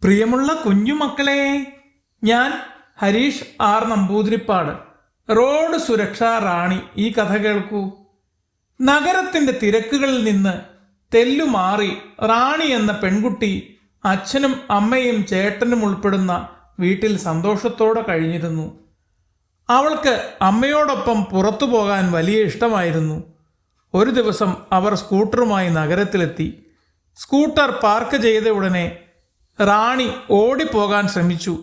പ്രിയമുള്ള കുഞ്ഞുമക്കളെ, ഞാൻ ഹരീഷ് ആർ നമ്പൂതിരിപ്പാട്. റോഡ് സുരക്ഷാ റാണി ഈ കഥ കേൾക്കൂ. നഗരത്തിന്റെ തിരക്കുകളിൽ നിന്ന് തെല്ലുമാറി റാണി എന്ന പെൺകുട്ടി അച്ഛനും അമ്മയും ചേട്ടനും ഉൾപ്പെടുന്ന വീട്ടിൽ സന്തോഷത്തോടെ കഴിഞ്ഞിരുന്നു. അവൾക്ക് അമ്മയോടൊപ്പം പുറത്തു പോകാൻ വലിയ ഇഷ്ടമായിരുന്നു. ഒരു ദിവസം അവർ സ്കൂട്ടറുമായി നഗരത്തിലെത്തി. സ്കൂട്ടർ പാർക്ക് ചെയ്ത ഉടനെ റാണി ഓടിപ്പോകാൻ ശ്രമിച്ചു.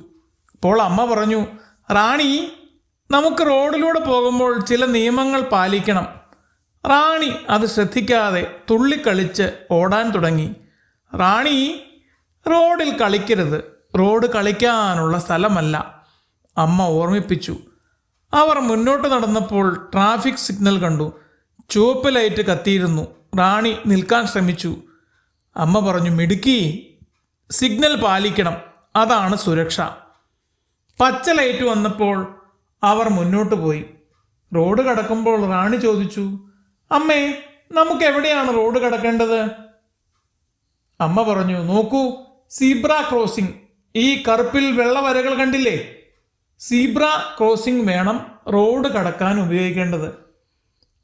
അപ്പോൾ അമ്മ പറഞ്ഞു, റാണി, നമുക്ക് റോഡിലൂടെ പോകുമ്പോൾ ചില നിയമങ്ങൾ പാലിക്കണം. റാണി അത് ശ്രദ്ധിക്കാതെ തുള്ളിക്കളിച്ച് ഓടാൻ തുടങ്ങി. റാണി, റോഡിൽ കളിക്കരുത്, റോഡ് കളിക്കാനുള്ള സ്ഥലമല്ല, അമ്മ ഓർമ്മിപ്പിച്ചു. അവർ മുന്നോട്ട് നടന്നപ്പോൾ ട്രാഫിക് സിഗ്നൽ കണ്ടു. ചുവപ്പ് ലൈറ്റ് കത്തിയിരുന്നു. റാണി നിൽക്കാൻ ശ്രമിച്ചു. അമ്മ പറഞ്ഞു, മിടുക്കി, സിഗ്നൽ പാലിക്കണം, അതാണ് സുരക്ഷ. പച്ച ലൈറ്റ് വന്നപ്പോൾ അവർ മുന്നോട്ട് പോയി. റോഡ് കടക്കുമ്പോൾ റാണി ചോദിച്ചു, അമ്മേ, നമുക്ക് എവിടെയാണ് റോഡ് കടക്കേണ്ടത്? അമ്മ പറഞ്ഞു, നോക്കൂ, സീബ്ര ക്രോസിംഗ്, ഈ കറുപ്പിൽ വെള്ള വരകൾ കണ്ടില്ലേ? സീബ്ര ക്രോസിംഗ് വേണം റോഡ് കടക്കാൻ ഉപയോഗിക്കേണ്ടത്.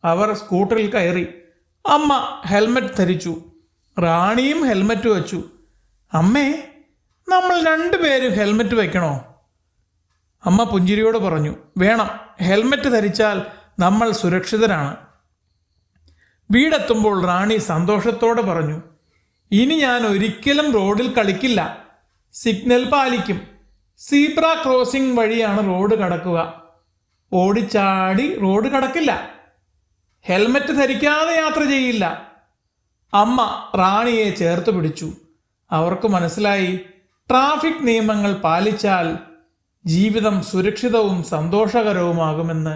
അവർ സ്കൂട്ടറിൽ കയറി. അമ്മ ഹെൽമറ്റ് ധരിച്ചു. റാണിയും ഹെൽമറ്റ് വെച്ചു. അമ്മേ, നമ്മൾ രണ്ടുപേരും ഹെൽമറ്റ് വെക്കണോ? അമ്മ പുഞ്ചിരിയോട് പറഞ്ഞു, വേണം, ഹെൽമറ്റ് ധരിച്ചാൽ നമ്മൾ സുരക്ഷിതരാണ്. വീടെത്തുമ്പോൾ റാണി സന്തോഷത്തോടെ പറഞ്ഞു, ഇനി ഞാൻ ഒരിക്കലും റോഡിൽ കളിക്കില്ല, സിഗ്നൽ പാലിക്കും, സീബ്ര ക്രോസിംഗ് വഴിയാണ് റോഡ് കടക്കുക, ഓടിച്ചാടി റോഡ് കടക്കില്ല, ഹെൽമറ്റ് ധരിക്കാതെ യാത്ര ചെയ്യില്ല. അമ്മ റാണിയെ ചേർത്ത് പിടിച്ചു. അവർക്ക് മനസ്സിലായി, ട്രാഫിക് നിയമങ്ങൾ പാലിച്ചാൽ ജീവിതം സുരക്ഷിതവും സന്തോഷകരവുമാകുമെന്ന്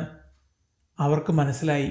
അവർക്ക് മനസ്സിലായി.